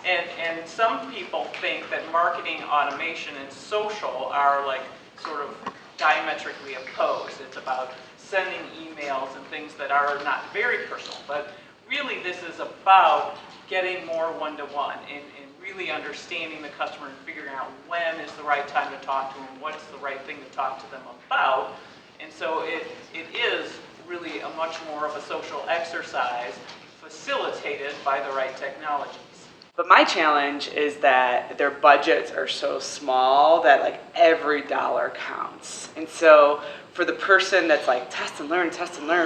And some people think that marketing automation and social are like sort of diametrically opposed. It's about sending emails and things that are not very personal, but really this is about getting more one-to-one and really understanding the customer and figuring out when is the right time to talk to them, what's the right thing to talk to them about. And so it is really a much more of a social exercise facilitated by the right technologies. But my challenge is that their budgets are so small that like every dollar counts. And so for the person that's like test and learn,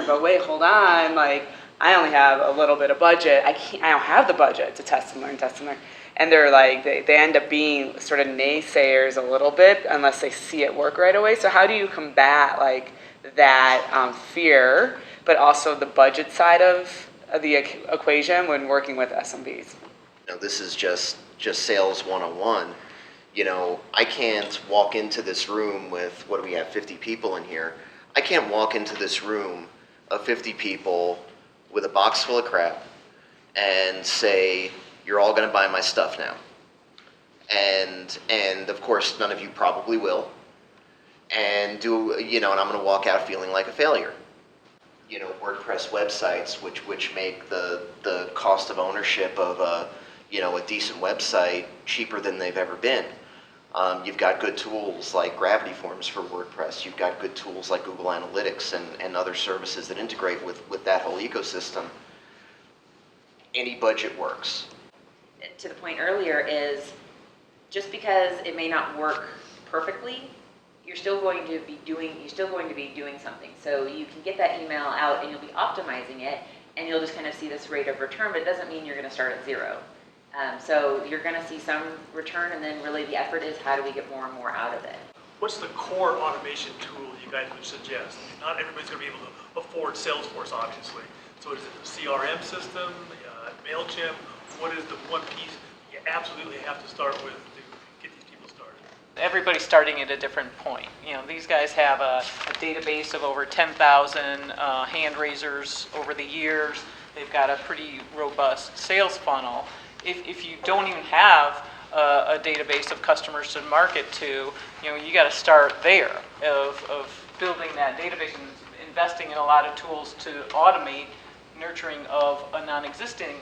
but wait, hold on, like I only have a little bit of budget. I don't have the budget to test and learn. And they're like, they end up being sort of naysayers a little bit unless they see it work right away. So how do you combat like that fear, but also the budget side of the equation when working with SMBs? You know, this is just sales 101. You know, I can't walk into this room with, what do we have, 50 people in here? I can't walk into this room of 50 people with a box full of crap and say, you're all going to buy my stuff now. And of course, none of you probably will. And and I'm going to walk out feeling like a failure. You know, WordPress websites, which make the cost of ownership of a decent website cheaper than they've ever been. You've got good tools like Gravity Forms for WordPress. You've got good tools like Google Analytics and other services that integrate with that whole ecosystem. Any budget works. To the point earlier is, just because it may not work perfectly, you're still going to be doing something. So you can get that email out and you'll be optimizing it, and you'll just kind of see this rate of return, but it doesn't mean you're going to start at zero. So you're going to see some return, and then really the effort is how do we get more and more out of it. What's the core automation tool you guys would suggest? Not everybody's going to be able to afford Salesforce, obviously. So is it a CRM system, MailChimp? What is the one piece you absolutely have to start with to get these people started? Everybody's starting at a different point. You know, these guys have a database of over 10,000 hand raisers over the years. They've got a pretty robust sales funnel. If you don't even have a database of customers to market to, you got to start there of building that database and investing in a lot of tools to automate nurturing of a non-existing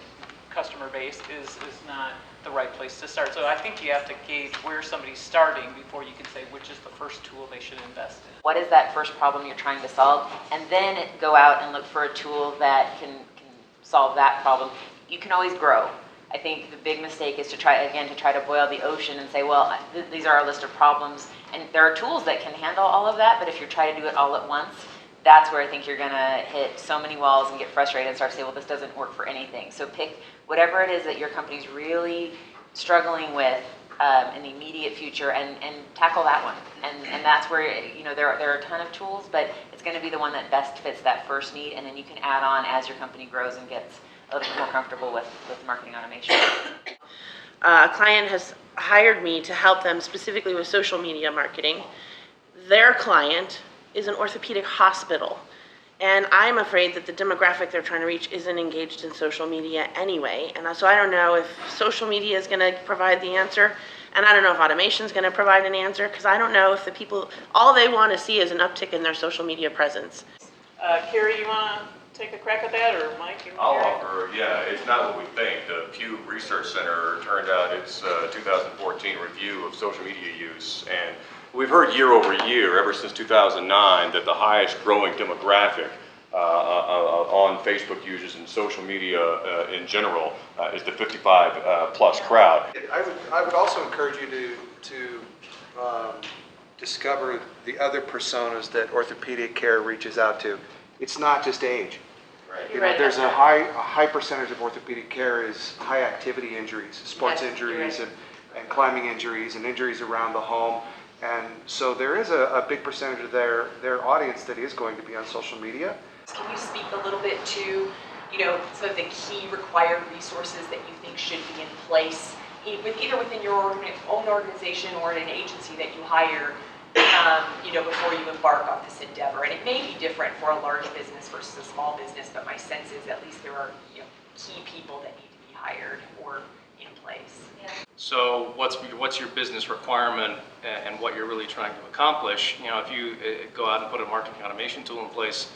customer base is not the right place to start. So I think you have to gauge where somebody's starting before you can say which is the first tool they should invest in. What is that first problem you're trying to solve? And then go out and look for a tool that can solve that problem. You can always grow. I think the big mistake is to try to boil the ocean and say, well, these are our list of problems. And there are tools that can handle all of that, but if you try to do it all at once, that's where I think you're going to hit so many walls and get frustrated and start to say, well, this doesn't work for anything. So pick whatever it is that your company's really struggling with in the immediate future and tackle that one. And that's where, there are a ton of tools, but it's going to be the one that best fits that first need, and then you can add on as your company grows and gets a little bit more comfortable with marketing automation. A client has hired me to help them specifically with social media marketing. Their client is an orthopedic hospital, and I'm afraid that the demographic they're trying to reach isn't engaged in social media anyway. And so I don't know if social media is going to provide the answer, and I don't know if automation is going to provide an answer, because I don't know if the people, all they want to see is an uptick in their social media presence. Carrie, you want to take a crack at that, or Mike? I'll offer, yeah, it's not what we think. The Pew Research Center turned out its 2014 review of social media use, and we've heard year over year, ever since 2009, that the highest growing demographic on Facebook users and social media in general is the 55 plus crowd. I would also encourage you to discover the other personas that orthopedic care reaches out to. It's not just age. Right. There's a high percentage of orthopedic care is high activity injuries, sports injuries, and climbing injuries and injuries around the home. And so there is a big percentage of their audience that is going to be on social media. Can you speak a little bit to, some of the key required resources that you think should be in place, either within your own organization or in an agency that you hire, before you embark on this endeavor? And it may be different for a large business versus a small business, but my sense is at least there are, key people that need to be hired or in place. place. So what's your business requirement and what you're really trying to accomplish? You know, if you go out and put a marketing automation tool in place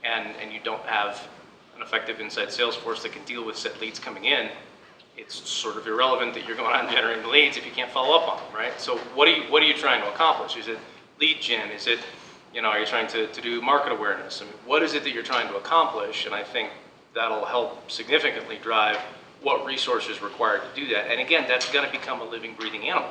and you don't have an effective inside sales force that can deal with set leads coming in, it's sort of irrelevant that you're going out and generating leads if you can't follow up on them, right? So what are you trying to accomplish? Is it lead gen? Is it, you know, are you trying to do market awareness? I mean, what is it that you're trying to accomplish? And I think that'll help significantly drive what resources required to do that. And again, that's going to become a living, breathing animal.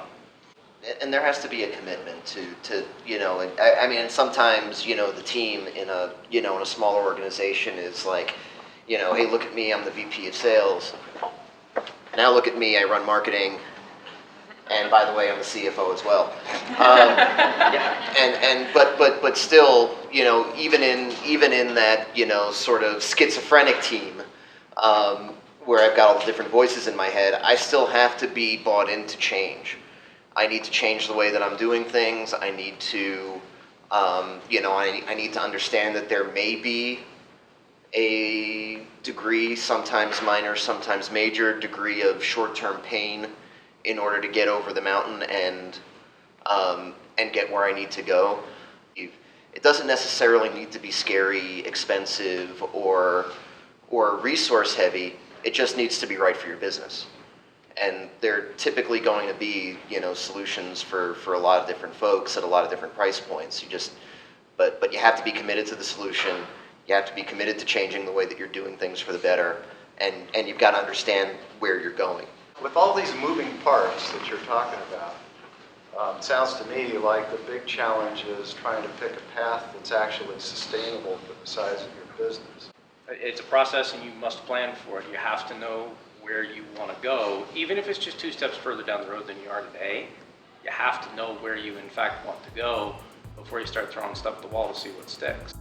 And there has to be a commitment to you know, and I mean, sometimes, you know, the team in a, you know, in a smaller organization is like, you know, hey, look at me, I'm the VP of sales. Now look at me, I run marketing. And by the way, I'm the CFO as well. But still, you know, even in that, you know, sort of schizophrenic team, where I've got all the different voices in my head, I still have to be bought into change. I need to change the way that I'm doing things. I need to, you know, I need to understand that there may be a degree, sometimes minor, sometimes major degree of short-term pain in order to get over the mountain and get where I need to go. It doesn't necessarily need to be scary, expensive, or resource heavy. It just needs to be right for your business. And they're typically going to be, you know, solutions for a lot of different folks at a lot of different price points. But you have to be committed to the solution. You have to be committed to changing the way that you're doing things for the better. And you've got to understand where you're going. With all these moving parts that you're talking about, it sounds to me like the big challenge is trying to pick a path that's actually sustainable for the size of your business. It's a process and you must plan for it. You have to know where you want to go, even if it's just 2 steps further down the road than you are today. You have to know where you in fact want to go before you start throwing stuff at the wall to see what sticks.